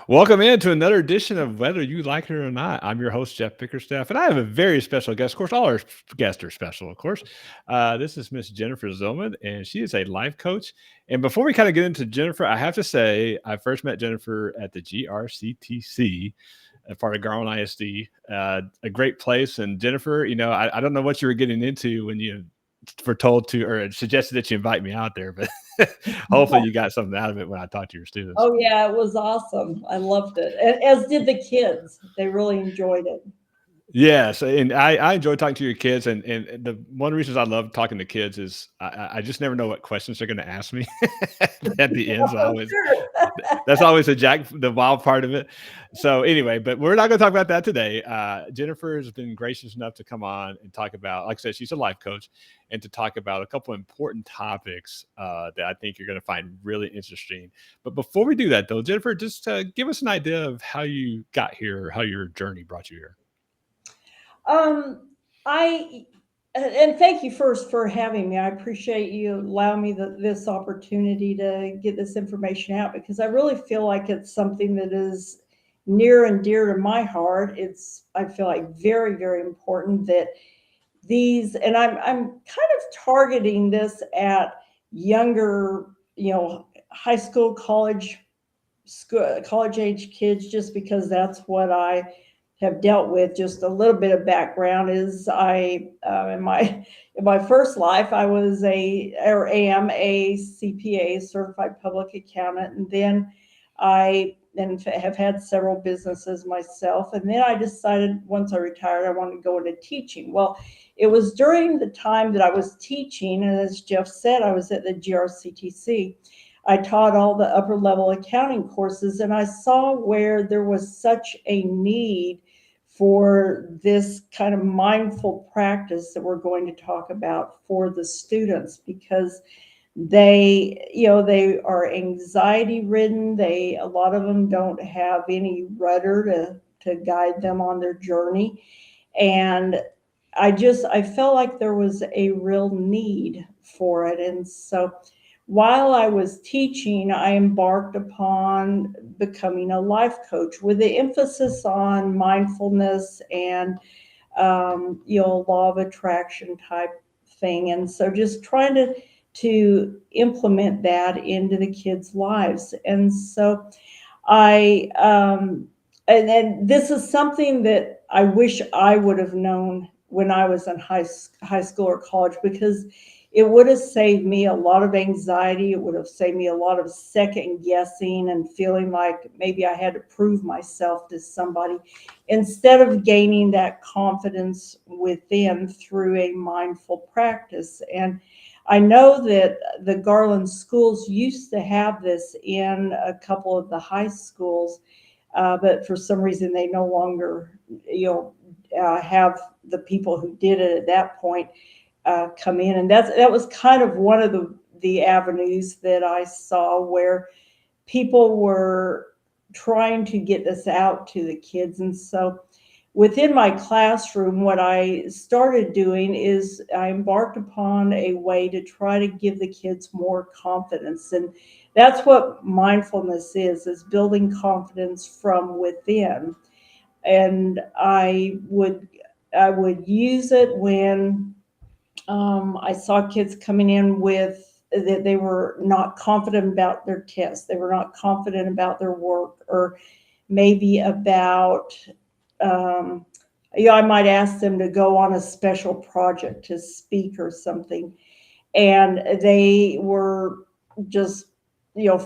Welcome into another edition of Whether You Like It or Not. I'm your host, Jeff Bickerstaff, and I have a very special guest. Of course, all our guests are special, of course. This is Miss Jenifer Zihlman, and she is a life coach. And before we kind of get into Jennifer, I have to say, I first met Jennifer at the GRCTC, a part of Garland ISD, a great place. And Jennifer, I don't know what you were getting into when you were told to or suggested that you invite me out there, but hopefully you got something out of it when I talked to your students. Oh yeah, it was awesome. I loved it, as did the kids. They really enjoyed it. Yes, and I enjoy talking to your kids, and the one of the reasons I love talking to kids is I just never know what questions they're going to ask me at the end. So I Oh, always sure. that's always the wild part of it. So anyway, but we're not going to talk about that today. Jennifer has been gracious enough to come on and talk about, like I said, she's a life coach, and to talk about a couple important topics that I think you're going to find really interesting. But before we do that, though, Jennifer, just give us an idea of how you got here, how your journey brought you here. Um, I and thank you first for having me. I appreciate you allowing me this opportunity to get this information out because I really feel like it's something that is near and dear to my heart. I feel like very, very important that and I'm kind of targeting this at younger, high school, college age kids, just because that's what I have dealt with. Just a little bit of background is in my first life I was am a CPA, certified public accountant, and then have had several businesses myself. And then I decided once I retired I wanted to go into teaching. Well, it was during the time that I was teaching, and as Jeff said, I was at the GRCTC. I taught all the upper level accounting courses, and I saw where there was such a need for this kind of mindful practice that we're going to talk about for the students, because they are anxiety ridden. A lot of them don't have any rudder to guide them on their journey. And I felt like there was a real need for it. And so while I was teaching, I embarked upon becoming a life coach with the emphasis on mindfulness and law of attraction type thing. And so just trying to implement that into the kids' lives. And so I and then this is something that I wish I would have known when I was in high school or college, because it would have saved me a lot of anxiety. It would have saved me a lot of second guessing and feeling like maybe I had to prove myself to somebody, instead of gaining that confidence within through a mindful practice. And I know that the Garland schools used to have this in a couple of the high schools, but for some reason they no longer, have the people who did it at that point come in. And that was kind of one of the avenues that I saw where people were trying to get this out to the kids. And so within my classroom, what I started doing is I embarked upon a way to try to give the kids more confidence. And that's what mindfulness is building confidence from within. And I would use it when I saw kids coming in with that they were not confident about their tests, they were not confident about their work, or maybe about, um, I might ask them to go on a special project to speak or something, and they were just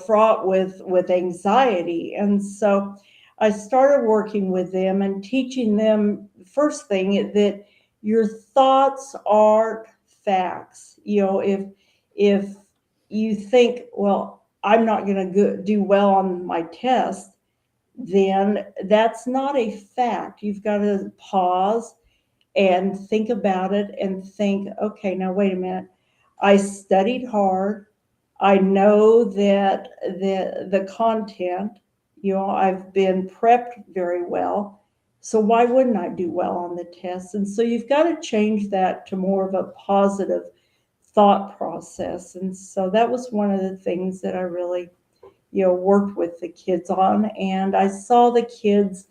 fraught with anxiety. And so I started working with them and teaching them, first thing, that your thoughts are facts. If you think, well, I'm not going to do well on my test, then that's not a fact. You've got to pause and think about it and think, okay, now wait a minute. I studied hard. I know that the content, I've been prepped very well. So why wouldn't I do well on the test? And so you've got to change that to more of a positive thought process. And so that was one of the things that I really, worked with the kids on, and I saw the kids'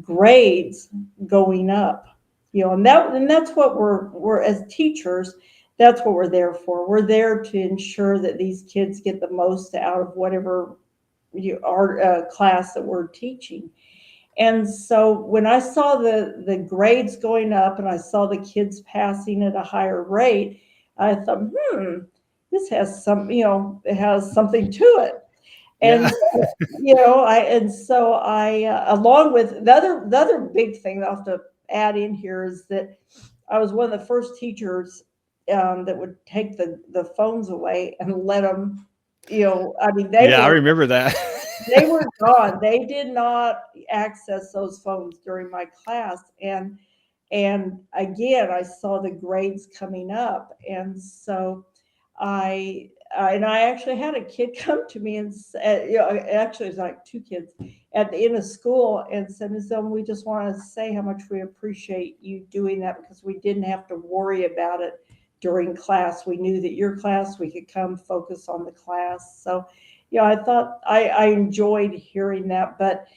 grades going up. And that's what we're as teachers. That's what we're there for. We're there to ensure that these kids get the most out of whatever our class that we're teaching. And so when I saw the grades going up and I saw the kids passing at a higher rate, I thought, this has it has something to it. And Yeah. so, I along with the other big thing that I have to add in here is that I was one of the first teachers that would take the phones away and let them, I mean, Yeah, I remember that. they were gone. They did not access those phones during my class. And again, I saw the grades coming up. And so I actually had a kid come to me and said, actually, it was like two kids at the end of school and said, Ms. Zellman, we just want to say how much we appreciate you doing that because we didn't have to worry about it during class. We knew that your class, we could come focus on the class. So, I thought I enjoyed hearing that, but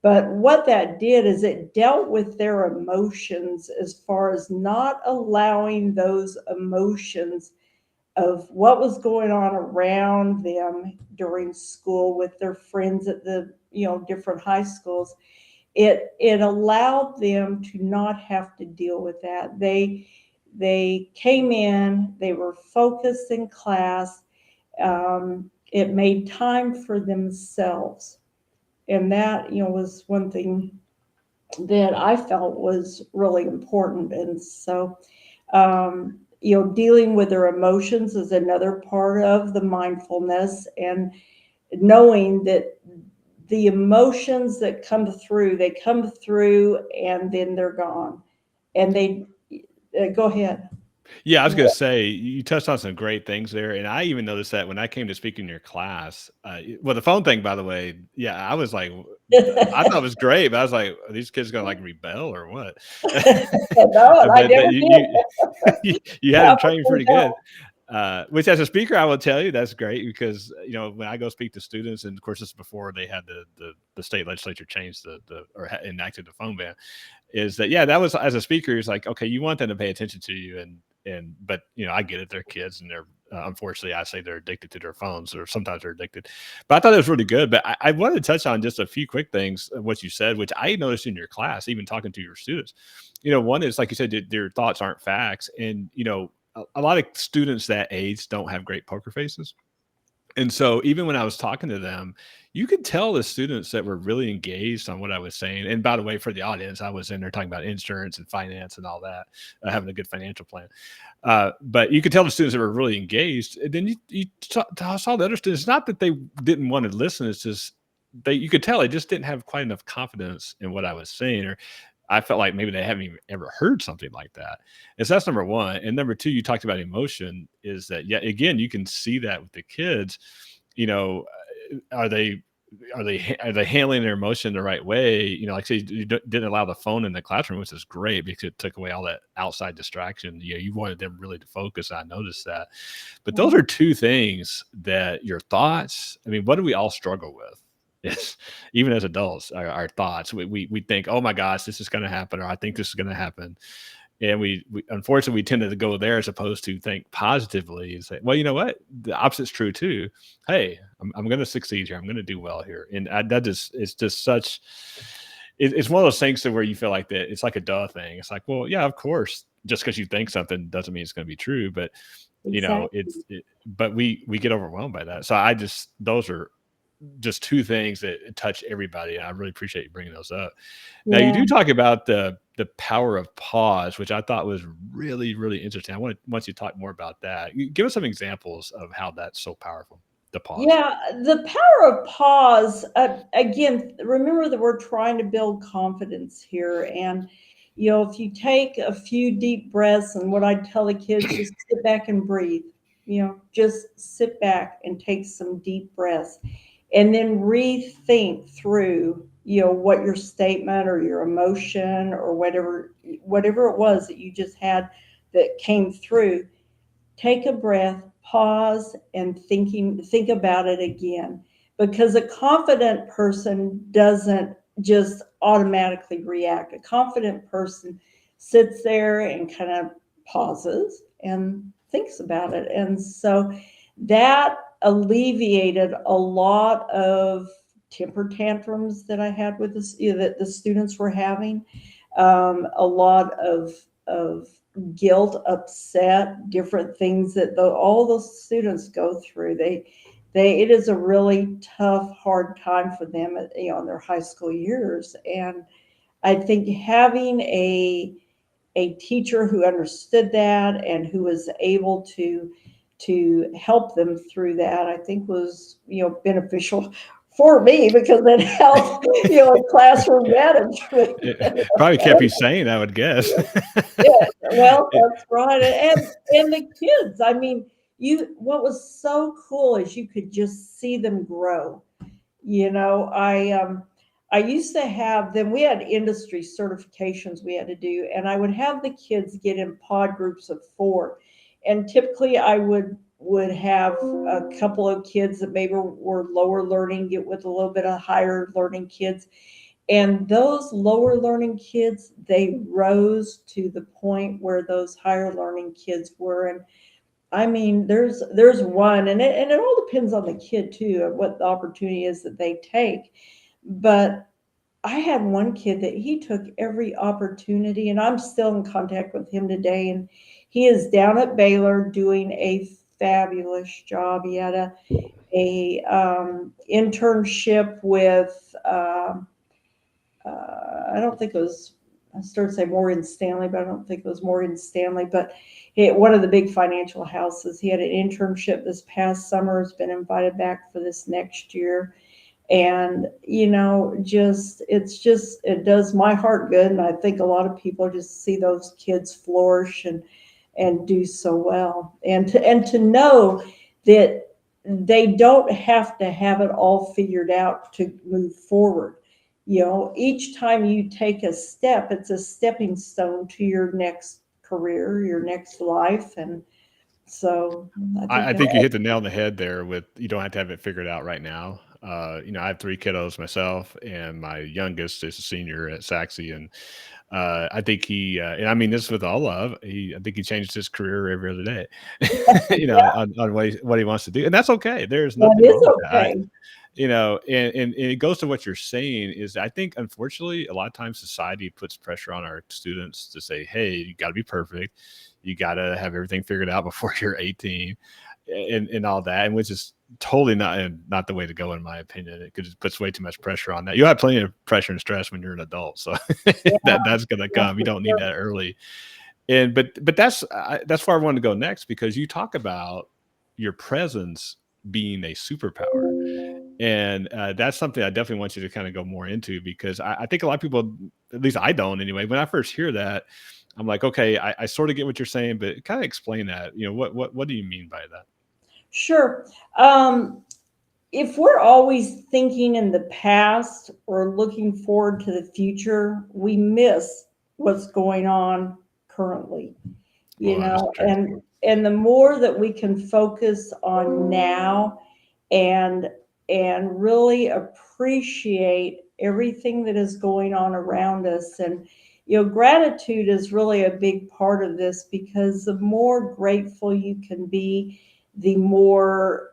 what that did is it dealt with their emotions as far as not allowing those emotions of what was going on around them during school with their friends at the different high schools. It allowed them to not have to deal with that. They came in, they were focused in class. It made time for themselves, and that was one thing that I felt was really important. And so dealing with their emotions is another part of the mindfulness, and knowing that the emotions that they come through and then they're gone. And they go ahead. Yeah, I was gonna say, you touched on some great things there, and I even noticed that when I came to speak in your class, well, the phone thing, by the way, yeah, I was like, I thought it was great, but I was like, "Are these kids gonna, like, rebel or what?" No, and I But never that did. you had I them would trained say pretty good. no. Which as a speaker, I will tell you that's great because when I go speak to students, and of course this is before they had the state legislature changed enacted the phone ban, is that yeah, that was as a speaker, it's like okay, you want them to pay attention to you, and but I get it, they're kids and they're unfortunately I say they're addicted to their phones or sometimes they're addicted, but I thought it was really good. But I wanted to touch on just a few quick things of what you said, which I noticed in your class, even talking to your students. One is like you said, their thoughts aren't facts, and a lot of students that age don't have great poker faces. And so even when I was talking to them, you could tell the students that were really engaged on what I was saying. And by the way, for the audience, I was in there talking about insurance and finance and all that, having a good financial plan. But you could tell the students that were really engaged. And then you saw the other students, not that they didn't want to listen, it's just you could tell they just didn't have quite enough confidence in what I was saying, or I felt like maybe they haven't even ever heard something like that. And so that's number one. And number two, you talked about emotion, is that yeah, again, you can see that with the kids. You know, are they are they handling their emotion the right way? Like say you didn't allow the phone in the classroom, which is great because it took away all that outside distraction. You wanted them really to focus. I noticed that. But those are two things that your thoughts. I mean, what do we all struggle with? Yes, even as adults, our thoughts. We think, oh my gosh, this is going to happen, or I think this is going to happen, and we unfortunately we tend to go there as opposed to think positively and say, well, you know what, the opposite's true too. Hey, I'm going to succeed here. I'm going to do well here, and that just it's just such. It's one of those things to where you feel like that. It's like a duh thing. It's like, well, yeah, of course. Just because you think something doesn't mean it's going to be true, but Exactly. but we get overwhelmed by that. So I just those are just two things that touch everybody. And I really appreciate you bringing those up. Now you Yeah. do talk about the power of pause, which I thought was really, really interesting. I want you to talk more about that. Give us some examples of how that's so powerful. The pause. Yeah, the power of pause. Again, remember that we're trying to build confidence here. And, if you take a few deep breaths, and what I tell the kids, just sit back and breathe, just sit back and take some deep breaths. And then rethink through, what your statement or your emotion or whatever it was that you just had that came through. Take a breath, pause, and think about it again. because a confident person doesn't just automatically react. A confident person sits there and kind of pauses and thinks about it. And so that alleviated a lot of temper tantrums that I had with this, that the students were having, a lot of guilt, upset, different things that all the students go through. They it is a really tough, hard time for them, in their high school years. And I think having a teacher who understood that and who was able to help them through that, I think was, beneficial for me, because it helped, classroom management. It probably kept you sane, I would guess. Yeah, well, It that's right. And the kids, I mean, what was so cool is you could just see them grow. I used to have them. We had industry certifications we had to do, and I would have the kids get in pod groups of 4. And typically I would have a couple of kids that maybe were lower learning get with a little bit of higher learning kids. And those lower learning kids, they rose to the point where those higher learning kids were. And I mean, there's one, and it all depends on the kid too, of what the opportunity is that they take. But I had one kid that he took every opportunity, and I'm still in contact with him today. And he is down at Baylor doing a fabulous job. He had a internship with I don't think it was, I started to say Morgan Stanley, but I don't think it was Morgan Stanley, but one of the big financial houses. He had an internship this past summer, has been invited back for this next year. And, it does my heart good. And I think a lot of people just see those kids flourish and do so well. And to know that they don't have to have it all figured out to move forward. Each time you take a step, it's a stepping stone to your next career, your next life. And so I think I think you hit the nail on the head there with you don't have to have it figured out right now. I have 3 kiddos myself, and my youngest is a senior at Saxe, and I think and I mean this with all love, I think he changed his career every other day, yeah, on what he wants to do, and that's okay. There's that nothing wrong is with that. okay. And it goes to what you're saying is I think unfortunately a lot of times society puts pressure on our students to say, hey, you got to be perfect, you got to have everything figured out before you're 18, and all that, and which is totally not the way to go in my opinion. It just puts way too much pressure on that. You'll have plenty of pressure and stress when you're an adult, so Yeah, that's gonna yeah, come. You for don't need sure. that early. And but that's where I wanted to go next, because you talk about your presence being a superpower, and that's something I definitely want you to kind of go more into, because I think a lot of people, at least I don't anyway, when I first hear that, I'm like, okay, I sort of get what you're saying, but kind of explain that. What do you mean by that? Sure. Um, if we're always thinking in the past or looking forward to the future, we miss what's going on currently. Well, that is true. And the more that we can focus on now and really appreciate everything that is going on around us. And gratitude is really a big part of this, because the more grateful you can be, the more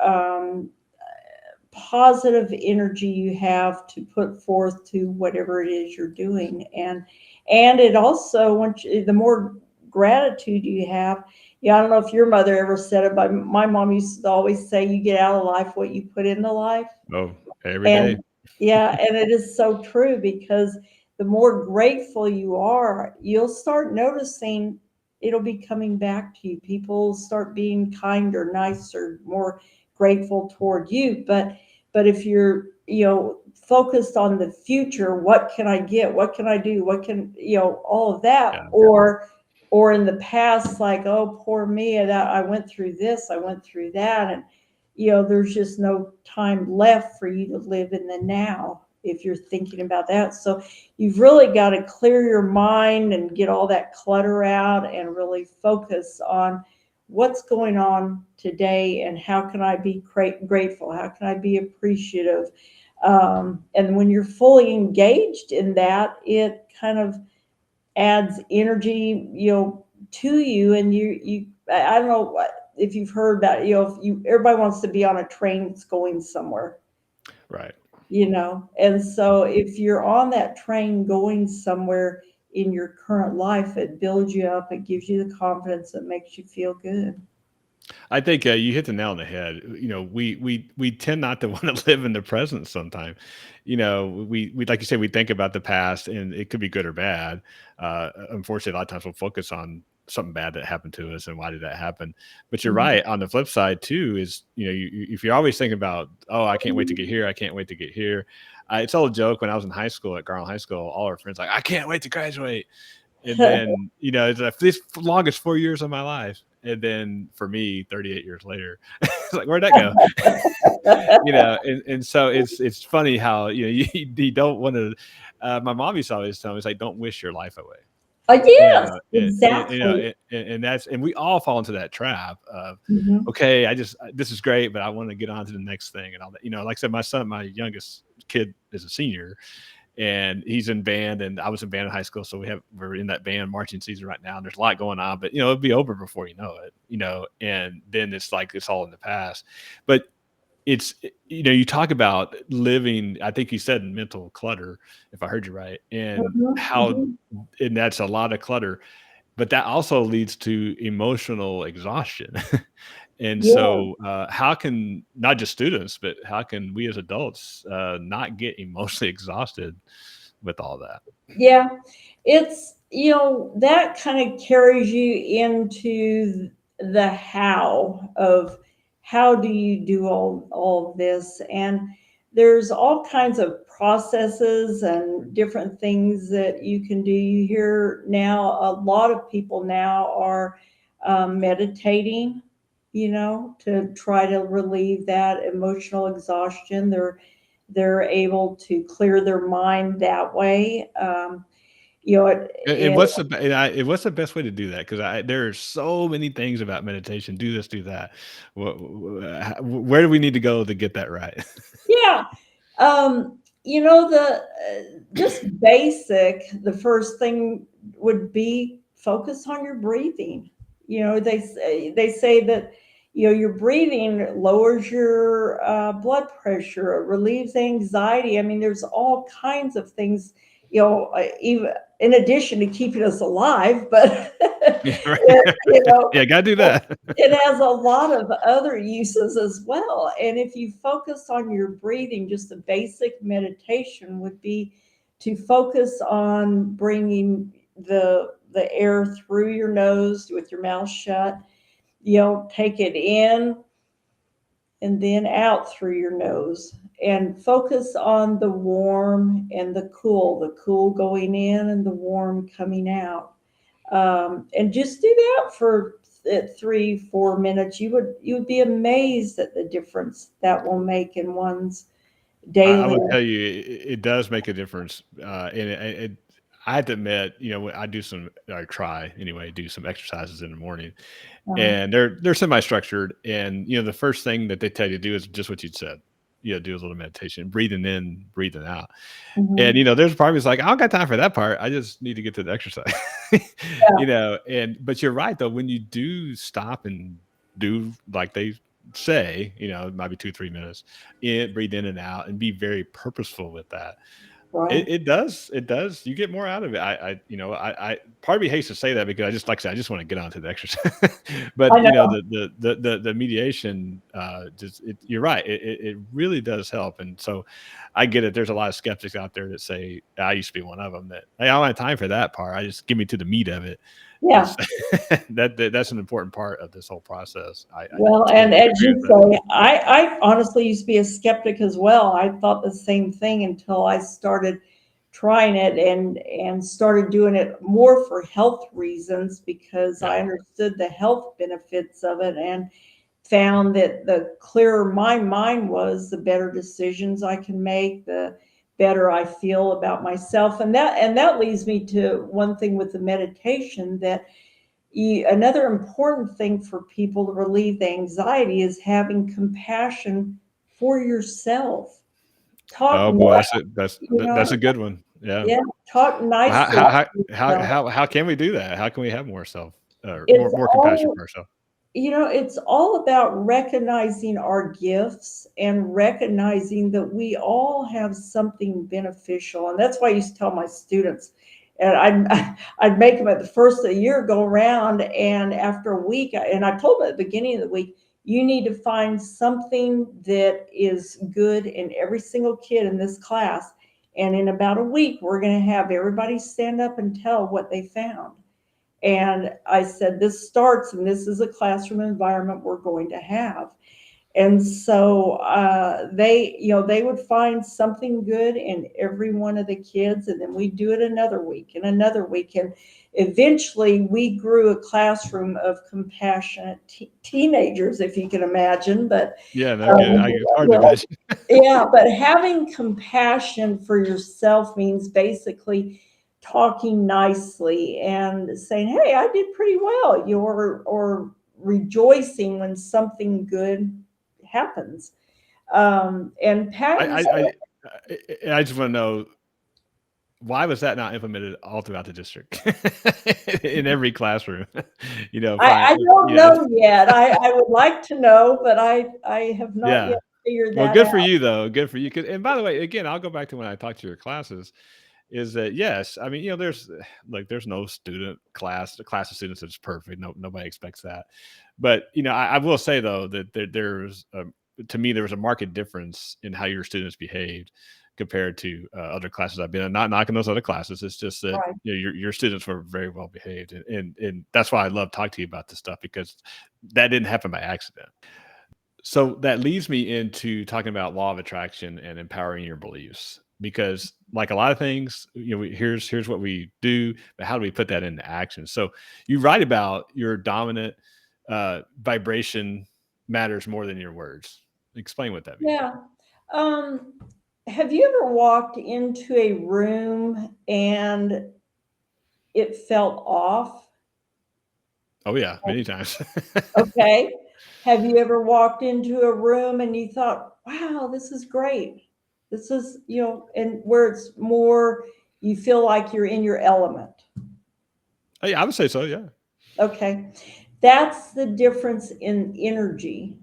positive energy you have to put forth to whatever it is you're doing. And it also, the more gratitude you have, I don't know if your mother ever said it, but my mom used to always say, you get out of life what you put into life. Oh, every day. And yeah, and it is so true, because the more grateful you are, you'll start noticing it'll be coming back to you. People start being kinder, nicer, more grateful toward you. But if you're, focused on the future, what can I get? What can I do? What can, all of that, Yeah. or in the past, like, oh, poor me, that I went through this, I went through that. And there's just no time left for you to live in the now if you're thinking about that. So you've really got to clear your mind and get all that clutter out and really focus on what's going on today and how can I be grateful? How can I be appreciative? And when you're fully engaged in that, it kind of adds energy, to you. And I don't know if you've heard about, if you, everybody wants to be on a train that's going somewhere, Right. and so if you're on that train going somewhere in your current life, it builds you up, it gives you the confidence, it makes you feel good. I think you hit the nail on the head. We tend not to want to live in the present sometimes. We like you say, we think about the past, and it could be good or bad. Unfortunately, a lot of times we'll focus on something bad that happened to us and why did that happen. But you're Mhm. right. On the flip side too, is if you're always thinking about, oh, I can't wait to get here, I can't wait to get here. It's all a joke. When I was in high school at Garland High School, all our friends like, I can't wait to graduate. And then, it's like this longest 4 years of my life. And then for me, 38 years later, it's like, where'd that go? And so it's funny how, you don't want to, my mom used to always tell me, it's like, don't wish your life away. Yes, exactly. And that's, and we all fall into that trap of, Mhm. okay, this is great, but I want to get on to the next thing and all that. Like I said, my youngest kid is a senior, and he's in band, and I was in band in high school. So we're in that band marching season right now, and there's a lot going on, but it'll be over before you know it, and then it's like, it's all in the past. But it's, you talk about living, I think you said mental clutter, if I heard you right, and Mhm, how, mhm. and that's a lot of clutter, but that also leads to emotional exhaustion. And Yeah. so, how can not just students, but how can we as adults not get emotionally exhausted with all that? Yeah, it's, that kind of carries you into the how of how do you do all of this. And there's all kinds of processes and different things that you can do. You hear now a lot of people now are meditating, to try to relieve that emotional exhaustion. They're able to clear their mind that way. And It what's the best way to do that? Because there are so many things about meditation. Do this, do that. Where do we need to go to get that right? Yeah. The just basic, the first thing would be focus on your breathing. They say that your breathing lowers your blood pressure, it relieves anxiety. I mean, there's all kinds of things, even in addition to keeping us alive, but Yeah, right. it, you know Yeah, gotta do that. it has a lot of other uses as well. And if you focus on your breathing, just a basic meditation would be to focus on bringing the air through your nose with your mouth shut. Take it in and then out through your nose, and focus on the warm and the cool going in and the warm coming out. And just do that for 3 4 minutes. You would be amazed at the difference that will make in one's I daily. would tell you, it does make a difference, and I have to admit, when I do some, or try anyway, do some exercises in the morning, uh, and they're semi-structured, and the first thing that they tell you to do is just what you said. Do a little meditation, breathing in, breathing out. And, mhm. there's a part of me that's like, I don't got time for that part. I just need to get to the exercise. Yeah, But you're right though, when you do stop and do like they say, it might be 2, 3 minutes, breathe in and out and be very purposeful with that. right. It does. You get more out of it. Part of me hates to say that because I just, like I said, I just want to get onto the exercise. I But know. the mediation, you're right. It really does help. And so I get it. There's a lot of skeptics out there that say, I used to be one of them, that, hey, I don't have time for that part. I just give me to the meat of it. Yeah. Is that's an important part of this whole process. I Well, and totally as agree you with that. say, I honestly used to be a skeptic as well. I thought the same thing until I started trying it and started doing it more for health reasons, because Yeah. I understood the health benefits of it, and found that the clearer my mind was, the better decisions I can make, the better I feel about myself. And that leads me to one thing with the meditation, that Another important thing for people to relieve the anxiety is having compassion for yourself. Talk Oh boy, nice, you that's know, a good one. Yeah. yeah, talk Well, nicely to yourself. how can we do that? How can we have more It's more compassion all for ourselves? it's all about recognizing our gifts and recognizing that we all have something beneficial. And that's why I used to tell my students, and I'd make them at the first of the year go around, and after a week, and I told them at the beginning of the week, you need to find something that is good in every single kid in this class. And in about a week, we're going to have everybody stand up and tell what they found. And I said, this starts, and this is a classroom environment we're going to have. And so they would find something good in every one of the kids, and then we do it another week and another week. And eventually we grew a classroom of compassionate teenagers, if you can imagine. But Yeah, no kidding. um, It's hard to well, imagine. yeah, but having compassion for yourself means basically talking nicely and saying, "Hey, I did pretty well." Or rejoicing when something good happens, and I patting I yourself. I I just want to know, why was that not implemented all throughout the district in every classroom? I don't you know, know yet. I would like to know, but I have not yeah. yet figured Well, that good for out. you though. Good for you. And by the way, again, I'll go back to when I talked to your classes. Is that yes? I mean, there's like there's no a class of students that's perfect. No, nobody expects that. But I will say though that to me there was a marked difference in how your students behaved compared to other classes I've been in. Not knocking those other classes. It's just that Right. your students were very well behaved, and that's why I love talking to you about this stuff, because that didn't happen by accident. So that leads me into talking about law of attraction and empowering your beliefs, because like a lot of things, here's what we do, but how do we put that into action? So you write about your dominant vibration matters more than your words. Explain what that means. Yeah. Um, have you ever walked into a room and it felt off? Oh yeah, many times. Okay. Have you ever walked into a room and you thought, wow, this is great? This is, and where it's more, you feel like you're in your element. Hey, I would say so. Yeah. Okay. That's the difference in energy.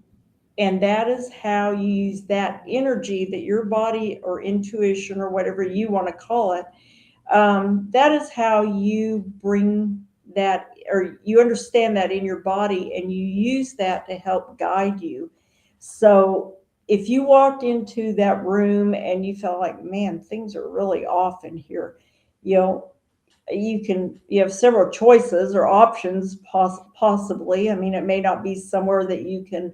And that is how you use that energy that your body or intuition or whatever you want to call it. That is how you bring that, or you understand that in your body, and you use that to help guide you. So if you walked into that room and you felt like, man, things are really off in here, you know, you have several choices or options, possibly. I mean, it may not be somewhere that you can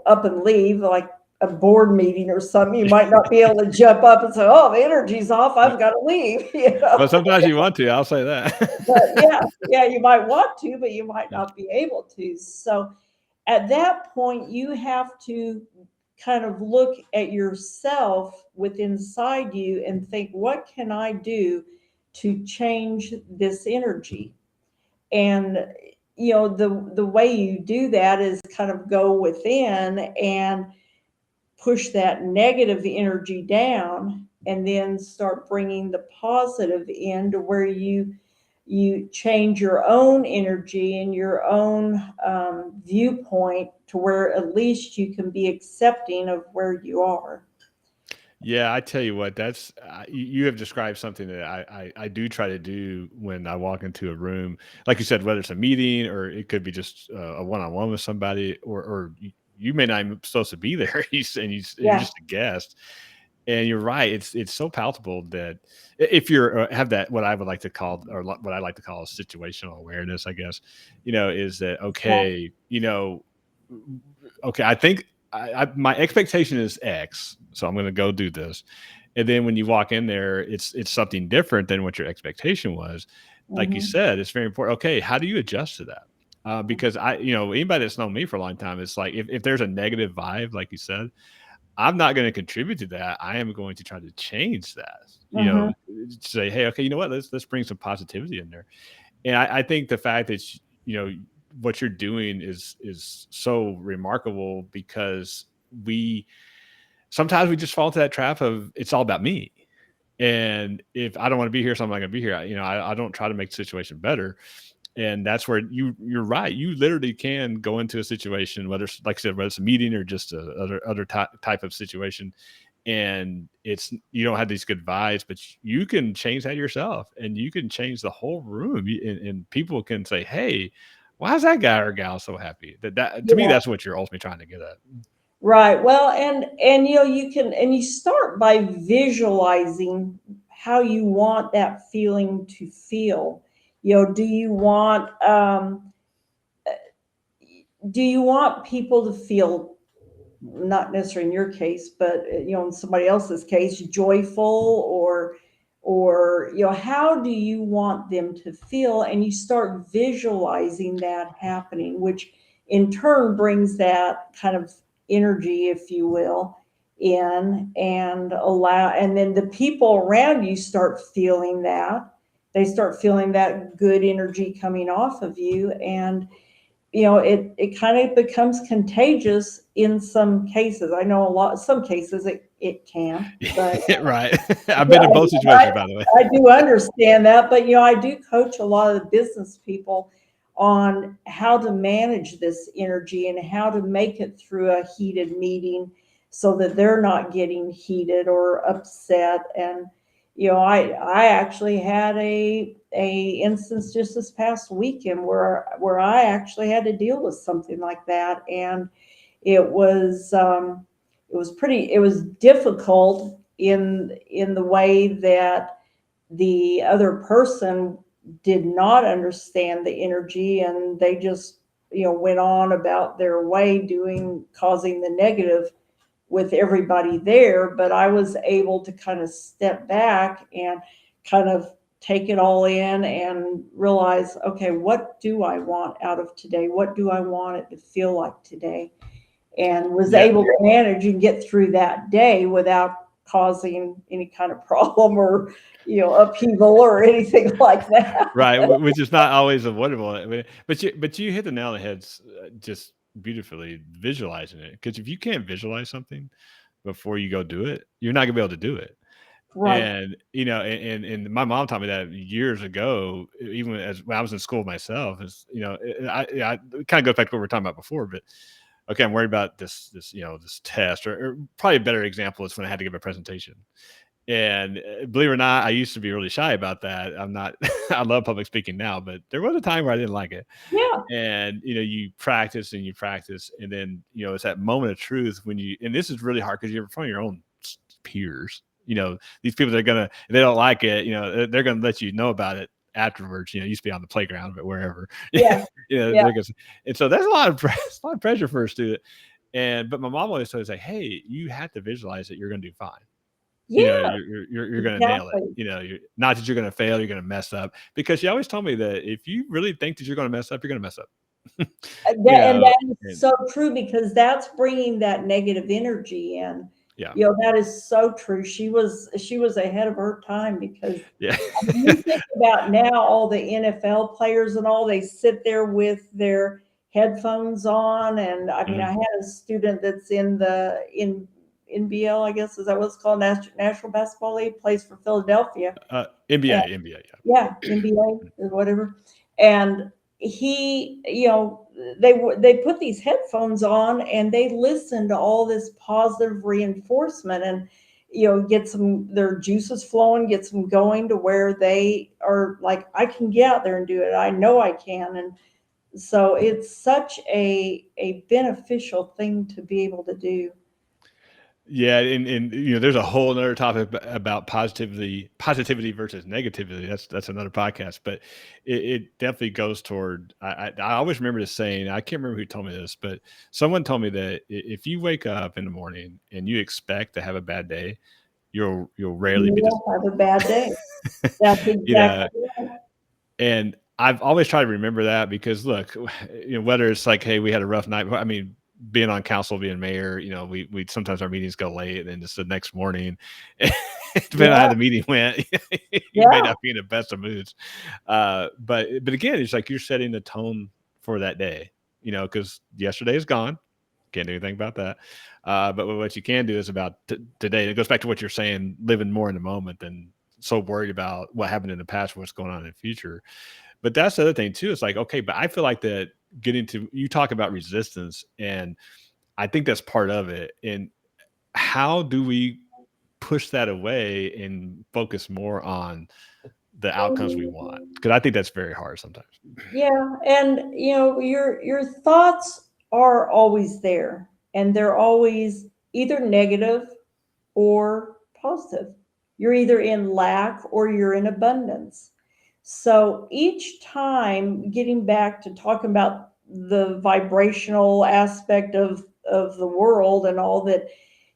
up and leave, like a board meeting or something. You might not be able to jump up and say, "Oh, the energy's off. I've got to leave." But sometimes you want to. I'll say But that. yeah, you might want to, but you might not be able to. So at that point, you have to kind of look at yourself with inside you and think, what can I do to change this energy? And the way you do that is kind of go within and push that negative energy down, and then start bringing the positive in, to where you change your own energy and your own viewpoint, to where at least you can be accepting of where you are. Yeah, I tell you what, that's you have described something that I do try to do when I walk into a room. Like you said, whether it's a meeting or it could be just a one on one with somebody, or you may not even supposed to be there. You're Yeah. just a guest, and you're right. It's so palpable that if you're have that, what I would like to call, or what I like to call, situational awareness, I guess, is that Yeah. okay? Okay, I think my expectation is X, so I'm going to go do this. And then when you walk in there, it's something different than what your expectation was. Like you Hmm. said, it's very important. Okay, how do you adjust to that? Because anybody that's known me for a long time, it's like if there's a negative vibe, like you said, I'm not going to contribute to that. I am going to try to change that. Hmm. Say, hey, okay, you know what? Let's bring some positivity in there. And I think the fact that you know what you're doing is so remarkable because we sometimes we just fall into that trap of it's all about me. And if I don't want to be here, so I'm not going to be here. I don't try to make the situation better. And that's where you're right. You literally can go into a situation, whether it's like I said, whether it's a meeting or just a other type of situation, and it's you don't have these good vibes, but you can change that yourself, and you can change the whole room, and people can say, "Hey, why is that guy or gal so happy?" That to me, Yeah. that's what you're ultimately trying to get at. Right. Well, and you can, and you start by visualizing how you want that feeling to feel. Do you want people to feel, not necessarily in your case, but in somebody else's case, joyful, or how do you want them to feel? And you start visualizing that happening, which in turn brings that kind of energy, if you will, in, and then the people around you start feeling that. They start feeling that good energy coming off of you, and it kind of becomes contagious in some cases. I know some cases it can, but Right. I've yeah, been in both situations, by the way. I do understand that. But I do coach a lot of the business people on how to manage this energy and how to make it through a heated meeting so that they're not getting heated or upset. And I actually had a instance just this past weekend where I actually had to deal with something like that, and it was it was difficult in the way that the other person did not understand the energy, and they just went on about their way, causing the negative with everybody there. But I was able to kind of step back and kind of take it all in and realize, okay, what do I want out of today? What do I want it to feel like today? And was Yeah. able to manage and get through that day without causing any kind of problem or upheaval or anything like that. Right, which is not always avoidable. I mean, but you hit the nail on the head just beautifully visualizing it. Because if you can't visualize something before you go do it, you're not gonna be able to do it. Right. And and my mom taught me that years ago, even as when I was in school myself. Is it kind of goes back to what we were talking about before, but okay, I'm worried about this this test, or probably a better example is when I had to give a presentation. And believe it or not, I used to be really shy about that. I'm not. I love public speaking now, but there was a time where I didn't like it. Yeah. And you practice and you practice, and then it's that moment of truth when you. And this is really hard because you're in front of your own peers. These people that are gonna. If they don't like it. They're gonna let you know about it afterwards. You used to be on the playground, but wherever. Yeah. Yeah. They're gonna, and so there's a lot of a lot of pressure for a student. But my mom always told me, like, hey, you have to visualize that you're gonna do fine. Yeah. You're gonna nail it. Exactly. You're not that you're gonna fail, you're gonna mess up. Because she always told me that if you really think that you're gonna mess up, you're gonna mess up. And that is And so true, because that's bringing that negative energy in. yeah, That is so true. She was ahead of her time, because yeah, I mean, you think about now all the NFL players and all, they sit there with their headphones on. And I mean, I mhm. had a student that's in NBL, I guess is that what it's called, National Basketball League, plays for Philadelphia. NBA, yeah. Yeah, NBA or whatever. And he, they put these headphones on and they listen to all this positive reinforcement, and get their juices flowing, gets them going to where they are like, I can get out there and do it. I know I can. And so it's such a beneficial thing to be able to do. Yeah, and there's a whole another topic about positivity versus negativity. That's another podcast, but it definitely goes toward. I always remember this saying. I can't remember who told me this, but someone told me that if you wake up in the morning and you expect to have a bad day, you'll rarely You be will have a bad day. That's you know, exactly right. and I've always tried to remember that because look, whether it's like, hey, we had a rough night. I mean, being on council, being mayor, we sometimes our meetings go late and then just the next morning. Depending on how Yeah, the meeting went, you may yeah, not be in the best of moods. But again, it's like you're setting the tone for that day, because yesterday is gone. Can't do anything about that. But what you can do is about today. It goes back to what you're saying, living more in the moment than so worried about what happened in the past, what's going on in the future. But that's the other thing too. It's like, okay, but I feel like that getting to you talk about resistance, and I think that's part of it. And how do we push that away and focus more on the outcomes we want? Because I think that's very hard sometimes. yeah. And your thoughts are always there, and they're always either negative or positive. You're either in lack or you're in abundance. So each time, getting back to talking about the vibrational aspect of the world and all that,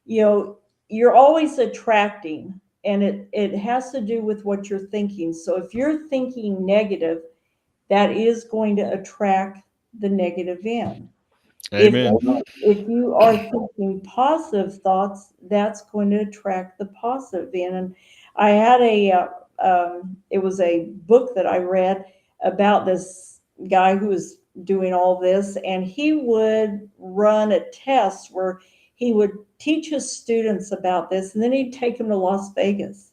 you know, you're always attracting, and it has to do with what you're thinking. So if you're thinking negative, that is going to attract the negative in. If Amen. if you are thinking positive thoughts, that's going to attract the positive in. And I had it was a book that I read about this guy who was doing all this, and he would run a test where he would teach his students about this, and then he'd take them to Las Vegas.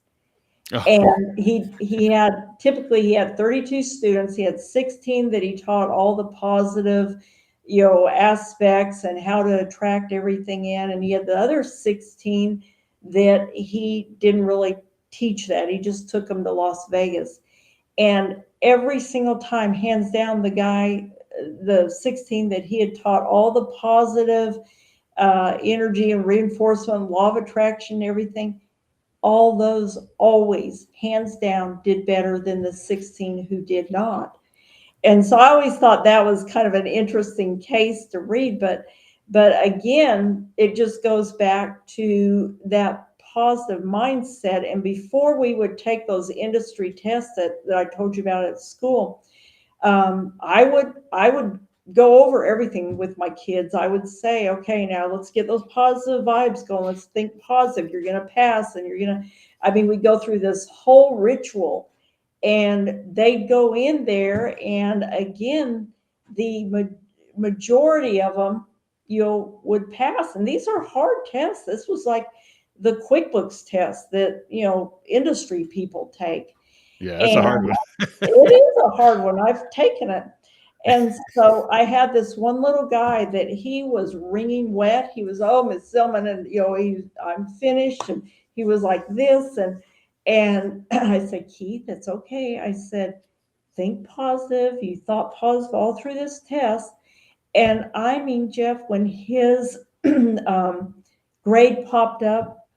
Oh, And he had 32 students. He had 16 that he taught all the positive, aspects and how to attract everything in. And he had the other 16 that he didn't really teach that. He just took them to Las Vegas. And every single time, hands down, the 16 that he had taught all the positive energy and reinforcement, law of attraction, everything, all those always, hands down, did better than the 16 who did not. And so I always thought that was kind of an interesting case to read, but again, it just goes back to that positive mindset. And before we would take those industry tests that I told you about at school, I would go over everything with my kids. I would say, okay, now let's get those positive vibes going. Let's think positive. You're going to pass, and you're going to. I mean, we go through this whole ritual, and they'd go in there, and again, the majority of them, would pass. And these are hard tests. This was like the QuickBooks test that industry people take, yeah, that's a hard and one. it is a hard one. I've taken it. And so I had this one little guy that he was wringing wet. He was, oh, Miss Zillman, and I'm finished. And he was like this. And I said, Keith, it's okay. I said, think positive. You thought positive all through this test. And I mean, Jeff, when his grade popped up,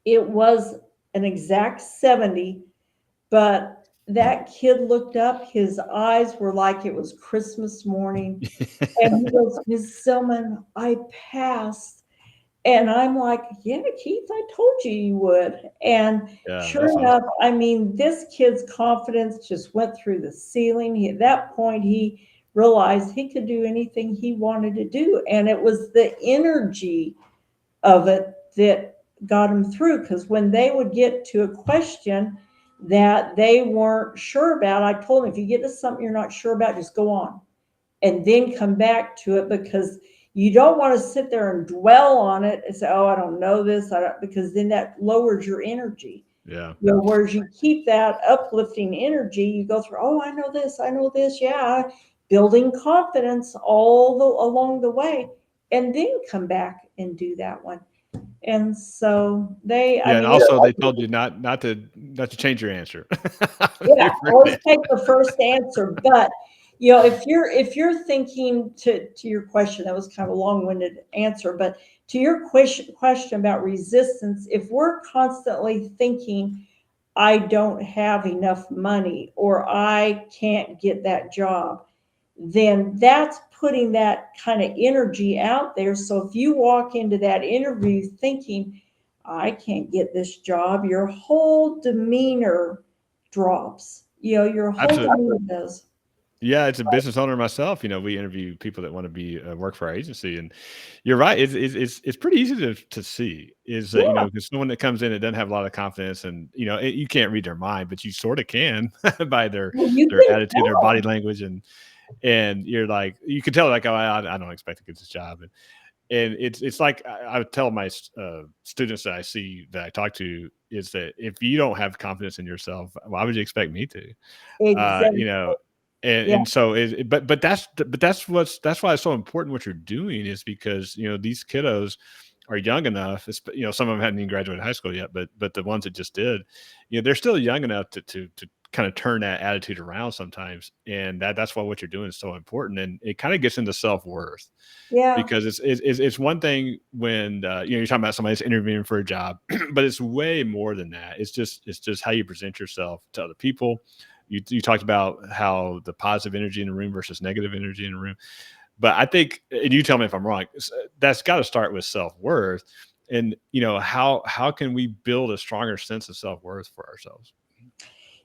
it was an exact 70, but that kid looked up, his eyes were like it was Christmas morning. And he goes, Miss Zillman, I passed. And I'm like, yeah, Keith, I told you you would. And Yeah, sure that's enough, awesome. I mean, this kid's confidence just went through the ceiling. At that point, he realized he could do anything he wanted to do. And it was the energy of it that got them through. Because when they would get to a question that they weren't sure about, I told them, if you get to something you're not sure about, just go on and then come back to it, because you don't want to sit there and dwell on it and say, oh, I don't know this, because then that lowers your energy. Yeah. Whereas you keep that uplifting energy, you go through, oh, I know this, yeah, building confidence along the way, and then come back and do that one. And so I Yeah, and mean, also they told you not to change your answer. yeah, You've heard always it. take the first answer. But if you're thinking, to your question, that was kind of a long-winded answer, but to your question about resistance, if we're constantly thinking, I don't have enough money, or I can't get that job, then that's putting that kind of energy out there. So if you walk into that interview thinking, I can't get this job, your whole demeanor drops. Your whole Absolutely. demeanor does. Yeah, it's a business owner myself. We interview people that want to be work for our agency, and you're right. It's pretty easy to see is that Yeah, because someone that comes in that doesn't have a lot of confidence, and you can't read their mind, but you sort of can by their well, you their can attitude, their body tell. language, and you're like you can tell like oh I don't expect to get this job, and it's like I would tell my students that I see that I talk to is that if you don't have confidence in yourself, why would you expect me to? uh, Exactly. you know, and Yeah, so that's why it's so important what you're doing is because these kiddos are young enough. Some of them hadn't even graduated high school yet, but the ones that just did, they're still young enough to kind of turn that attitude around sometimes, and that's why what you're doing is so important, and it kind of gets into self worth yeah, because it's one thing when you're talking about somebody that's interviewing for a job, but it's way more than that. It's just how you present yourself to other people. You talked about how the positive energy in the room versus negative energy in the room, but I think, and you tell me if I'm wrong, that's got to start with self worth, and how can we build a stronger sense of self worth for ourselves?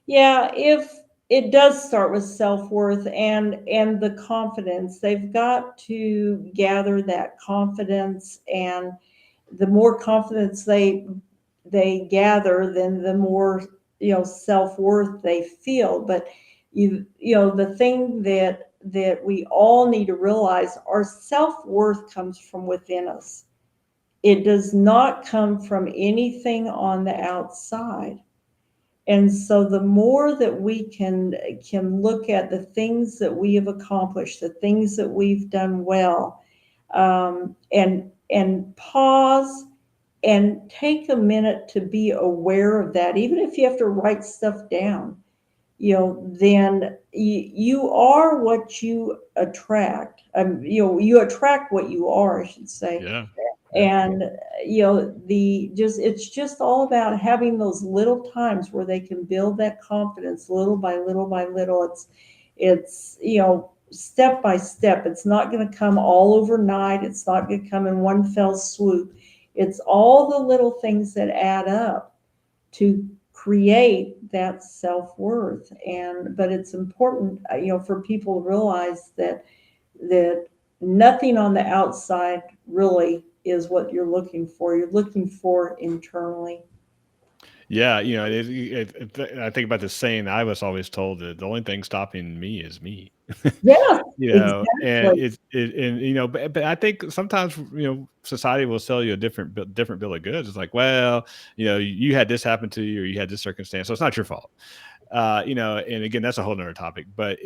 yeah. If it does start with self-worth and the confidence, they've got to gather that confidence, and the more confidence they gather, then the more self-worth they feel. But the thing that we all need to realize, our self-worth comes from within us. It does not come from anything on the outside. And so the more that we can look at the things that we have accomplished, the things that we've done well, and pause and take a minute to be aware of that, even if you have to write stuff down, then you are what you attract. You attract what you are, I should say. Yeah, yeah, And the just it's just all about having those little times where they can build that confidence little by little by little. It's step by step. It's not going to come all overnight. It's not going to come in one fell swoop. It's all the little things that add up to create that self-worth. And but it's important for people to realize that nothing on the outside really is what you're looking for. You're looking for internally. yeah. I think about the saying I was always told that the only thing stopping me is me. Yes, And exactly. but I think sometimes society will sell you a different bill of goods. It's like, well, you had this happen to you, or you had this circumstance, so it's not your fault. And again, that's a whole nother topic. But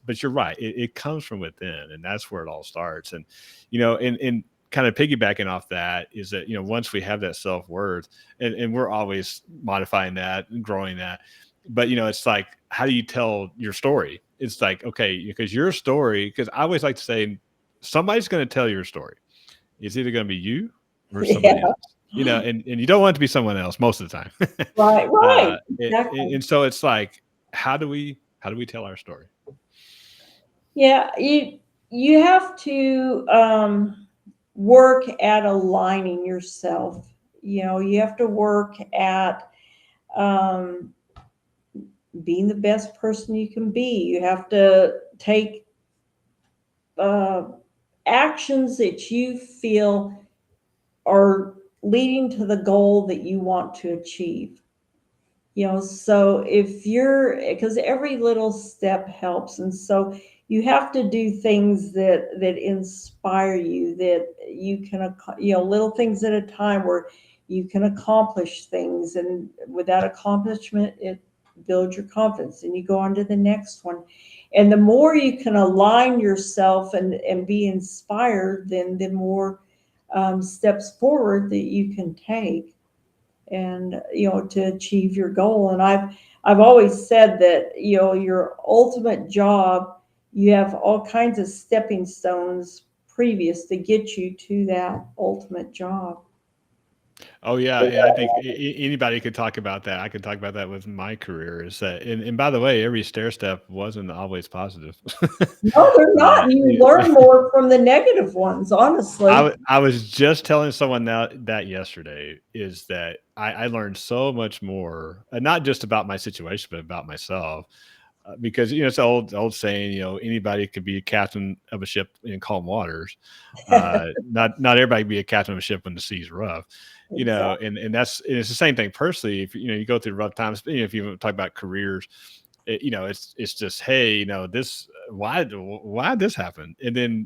but you're right. It comes from within, and that's where it all starts. And kind of piggybacking off that is that once we have that self worth, and we're always modifying that and growing that, but it's like, how do you tell your story? It's like, okay, because your story, because I always like to say, somebody's going to tell your story. It's either going to be you or somebody Yeah, else. And you don't want it to be someone else most of the time. right, right, exactly. And so it's like, how do we tell our story? Yeah, you have to work at aligning yourself. You have to work at um, being the best person you can be. You have to take uh, actions that you feel are leading to the goal that you want to achieve. So if you're, because every little step helps, and so you have to do things that inspire you, that you can little things at a time where you can accomplish things, and with that accomplishment it builds your confidence, and you go on to the next one. And the more you can align yourself and be inspired, then the more steps forward that you can take, and to achieve your goal. And I've always said that your ultimate job, you have all kinds of stepping stones previous to get you to that ultimate job. Oh yeah, and I think anybody could talk about that. I could talk about that with my career. Is that, and by the way, every stair step wasn't always positive. No, they're not. You Yeah. learn more from the negative ones, honestly. I was just telling someone now that yesterday is that I learned so much more, not just about my situation, but about myself, because it's an old saying. Anybody could be a captain of a ship in calm waters. Not everybody can be a captain of a ship when the sea's rough. Exactly. And it's the same thing personally. If you go through rough times, if you talk about careers, it's just, hey, this, why this happened, and then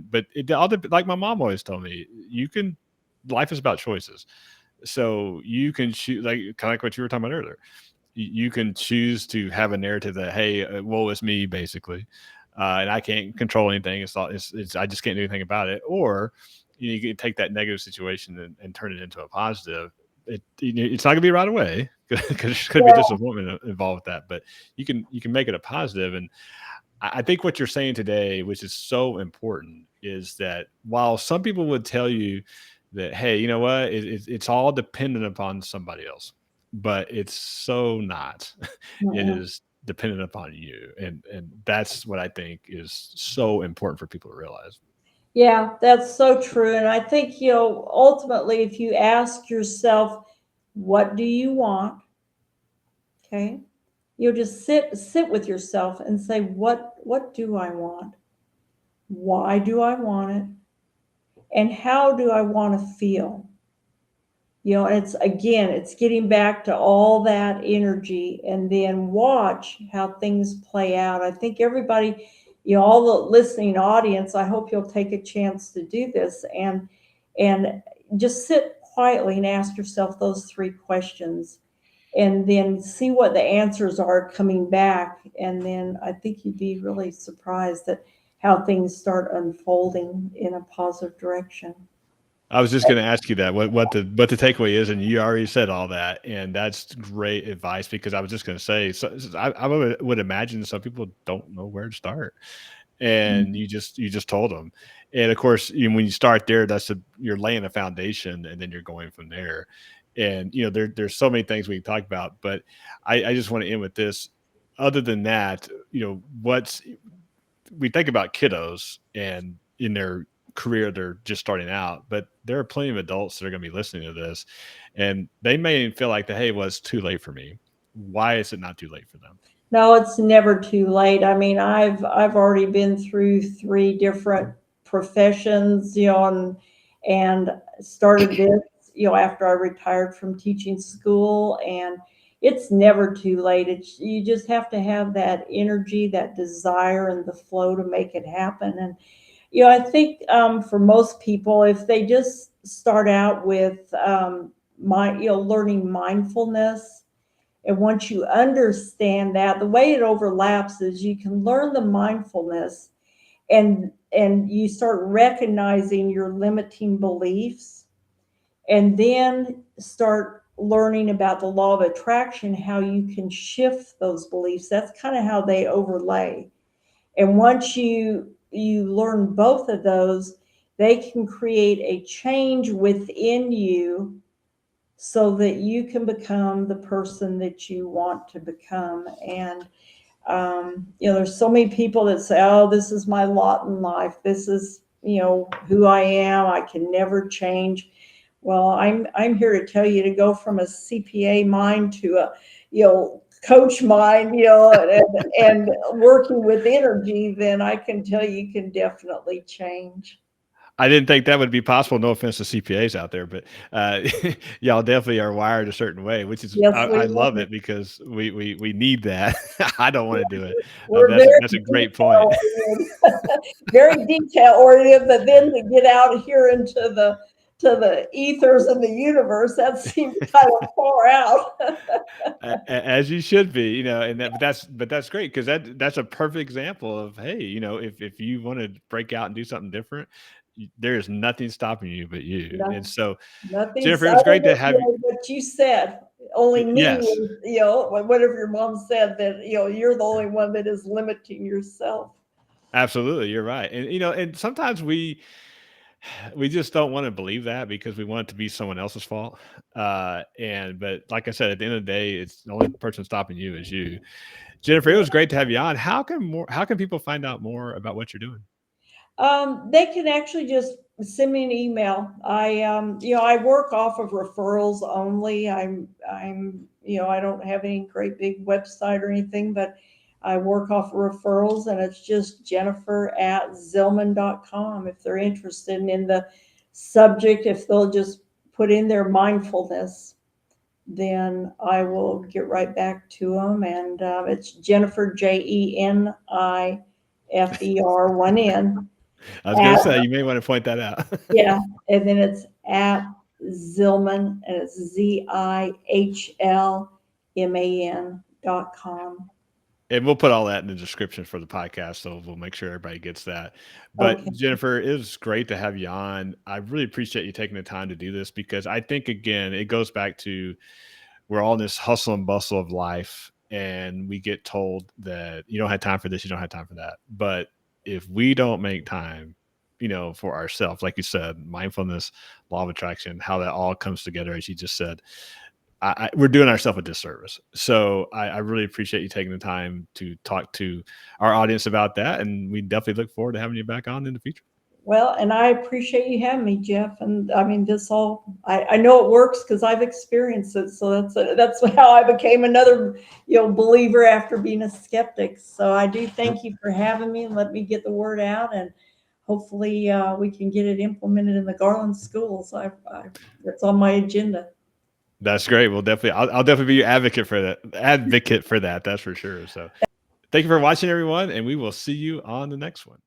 but it all like my mom always told me, life is about choices. So you can choose, like kind of like what you were talking about earlier. You can choose to have a narrative that, hey, woe is me, basically, and I can't control anything. It's I just can't do anything about it. Or you can take that negative situation and turn it into a positive. It's not going to be right away because there's going to be Yeah. disappointment involved with that, but you can make it a positive. And I think what you're saying today, which is so important, is that while some people would tell you that, hey, you know what, it's all dependent upon somebody else, but it's so not. It Mm-mm. is dependent upon you, and that's what I think is so important for people to realize. Yeah, that's so true. And I think, ultimately, if you ask yourself, what do you want? Okay. You'll just sit with yourself and say, what do I want? Why do I want it? And how do I want to feel? It's again, it's getting back to all that energy and then watch how things play out. I think everybody, all the listening audience, I hope you'll take a chance to do this and just sit quietly and ask yourself those three questions and then see what the answers are coming back. And then I think you'd be really surprised at how things start unfolding in a positive direction. I was just going to ask you that, what the takeaway is, and you already said all that, and that's great advice, because I was just going to say, I would imagine some people don't know where to start, and you just told them. And of course, when you start there, you're laying a foundation, and then you're going from there. And there's so many things we can talk about, but I just want to end with this. Other than that, what's we think about kiddos and in their career, they're just starting out, but there are plenty of adults that are going to be listening to this, and they may feel like, hey, well, it's too late for me. Why is it not too late for them? No, it's never too late. I mean, I've already been through three different professions, and started this, after I retired from teaching school, and it's never too late. You just have to have that energy, that desire, and the flow to make it happen. And I think for most people, if they just start out with learning mindfulness, and once you understand that, the way it overlaps is you can learn the mindfulness and you start recognizing your limiting beliefs and then start learning about the law of attraction, how you can shift those beliefs. That's kind of how they overlay. And once you learn both of those, they can create a change within you so that you can become the person that you want to become. And there's so many people that say, "Oh, this is my lot in life. This is who I am. I can never change." Well, I'm here to tell you to go from a CPA mind to a coach mind, and working with energy. Then I can tell you can definitely change. I didn't think that would be possible. No offense to CPAs out there, but y'all definitely are wired a certain way, which is, Yes, I we love it, because we need that. I don't want to do it. we're That's a very great point. very detail oriented, but then to get out here into the ethers of the universe, that seems kind of far out. As you should be, and but that's great, because that's a perfect example of, hey, if you want to break out and do something different, there is nothing stopping you but you. And No, so, nothing's Jennifer, it was other great to than have you. what you said. Only me, Yes, whatever your mom said, that you're the only one that is limiting yourself. absolutely, you're right. And and sometimes we just don't want to believe that, because we want it to be someone else's fault. But like I said, at the end of the day, it's the only person stopping you is you. Jennifer, it was great to have you on. How can people find out more about what you're doing? They can actually just send me an email. I work off of referrals only. I don't have any great big website or anything, but I work off referrals, and it's just Jennifer@Zihlman.com if they're interested in the subject. If they'll just put in their mindfulness, then I will get right back to them. And it's Jennifer, Jenifer, one N. I was going to At, say, you may want to point that out. yeah, and then it's at Zihlman, and it's Zihlman.com. And we'll put all that in the description for the podcast, so we'll make sure everybody gets that. Okay. But Jennifer, it was great to have you on. I really appreciate you taking the time to do this, because I think, again, it goes back to, we're all in this hustle and bustle of life, and we get told that you don't have time for this, you don't have time for that. But if we don't make time, for ourselves, like you said, mindfulness, law of attraction, how that all comes together, as you just said, we're doing ourselves a disservice. So I really appreciate you taking the time to talk to our audience about that. And we definitely look forward to having you back on in the future. Well, and I appreciate you having me, Jeff. And I mean, I know it works because I've experienced it. So that's how I became another, believer after being a skeptic. So I do thank you for having me and let me get the word out. And hopefully we can get it implemented in the Garland schools. That's on my agenda. That's great. Well, definitely, I'll definitely be your advocate for that. Advocate for that. That's for sure. So thank you for watching, everyone. And we will see you on the next one.